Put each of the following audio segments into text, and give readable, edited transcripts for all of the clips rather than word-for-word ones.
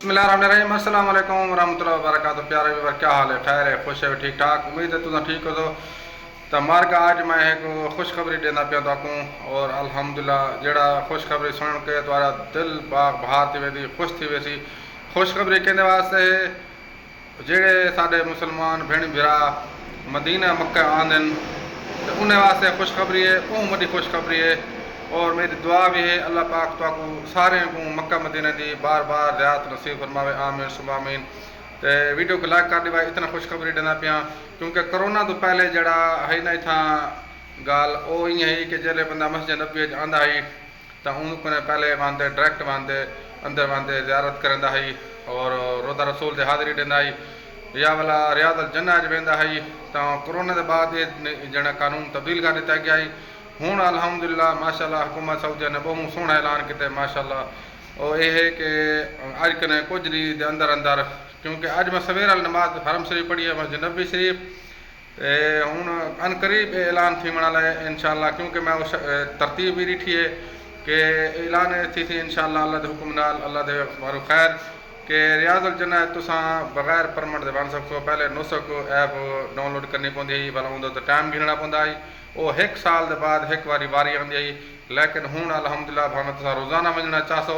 بسم اللہ الرحمن الرحیم السلام علیکم ورحمۃ اللہ وبرکاتہ. پیارے ویور کیا حال ہے؟ خیر ہے، خوش ہے، ٹھیک ٹھاک. امید ہے تم ٹھیک ہو. تو مارکا آج میں ایک خوشخبری دینا پیا تو اور الحمدللہ جڑا خوشخبری سن کے تمہارا دل باغ بہار تھی ویسی، خوش تھی ویسی. خوشخبری کہنے واسطے جڑے سارے مسلمان بھیڑ بھرا مدینہ مکہ آندن تو انہیں واسطے خوشخبری ہے، بہت بڑی خوشخبری ہے. اور میری دعا بھی ہے اللہ پاک تو سارے کو مکہ مدینہ دی بار بار زیارت نصیب فرماوے. آمین ثم آمین. تے ویڈیو کو لائک کر دیوا. اتنا خوشخبری دینا پیا کیونکہ کرونا تو پہلے جڑا ہے نا تھا گال او ہی ہے کہ جلے بندہ مسجد نبی آندا ہے تو ان کو پہلے باندھے ڈائریکٹ باندھے اندر باندھے زیارت کرندا ہے اور روزہ رسول دے حاضری دیندا ہے یا والا ریاض الجنہ ویندا ہے. تو کرونا دے بعد جڑا قانون تبدیل کر دتا گیا ہے. ہوں الحمدللہ ماشاءاللہ حکومت سعودیہ نے بہت سونا اعلان کیتے ماشاءاللہ. اور یہ ہے کہ اج کنے کچھ دی دے اندر اندر کیونکہ اج میں سویر والی نماز حرم شریف پڑھی ہے مسجد نبی شریف. ہوں ان قریب اعلان تھی منا ہے انشاءاللہ کیونکہ میں اس ترتیب بھی ڈٹھی ہے کہ اعلان تھی انشاءاللہ اللہ دے حکم نال اللہ دے مارو خیر کہ ریاض الجنہ تساں بغیر پرمٹ دے بن سکو. پہلے نسک ایپ ڈاؤن لوڈ کرنی پوندی ہے بھلا اندر تو ٹائم گھننا پوندا ہے. وہ ایک سال دے بعد ایک واری آندی ہے. لیکن ہوں الحمدللہ بھاویں تساں روزانہ ونجنا چاہسو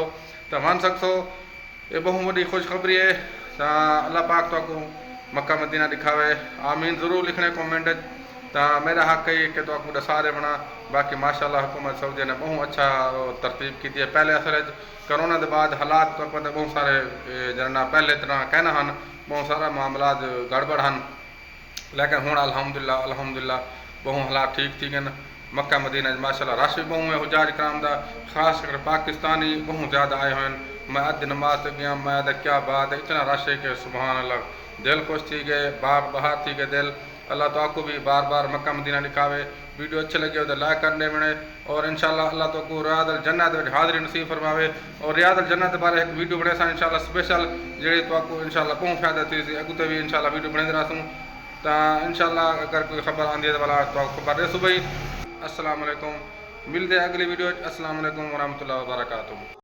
تو ون سکسو. یہ بہت بڑی خوشخبری ہے. تو اللہ پاک تو مکہ مدینہ دکھاوے. آمین ضرور لکھنے کومنٹ. تو میرا حق ہے کہ تو سارے بنا باقی ماشاءاللہ حکومت سعودیہ نے بہت اچھا ترتیب کی ہے. پہلے اصل کرونا دے بعد حالات تو بہت سارے جننا پہلے طرح کہنا ہن بہت سارا معاملات گڑبڑ ہن لیکن ہوں الحمدللہ بہت حالات ٹھیک تھی گئے. مکہ مدینہ ماشاءاللہ رش بھی بہت ہے. حجاج کرام دا خاص کر پاکستانی بہت زیادہ آئے ہوئے. میں ادھ نماز تے گیا میں کیا بات ہے اتنا رش ہے کہ سبحان اللہ دل خوش تھی گئے باغ بہار تھی گئے دل. اللہ تو آپ کو بھی بار بار مکہ مدینہ دکھاوے. ویڈیو اچھے لگے ہو تو لائک کرنے میں اور انشاءاللہ اللہ تو کو ریاض الجنہ دے حاضری نصیب فرماوے. اور ریاض الجنہ دے بارے ایک ویڈیو بنے سا انشاءاللہ اسپیشل جڑی تو آپ کو انشاءاللہ بہت فائدہ تھی سی اگتے بھی انشاءاللہ ویڈیو بنے رہسوں. تو انشاءاللہ اگر کوئی خبر آندی ہے تو والا تو خبر دے صبح. السلام علیکم. ملتے اگلی ویڈیو. السلام علیکم ورحمۃ اللہ وبرکاتہ.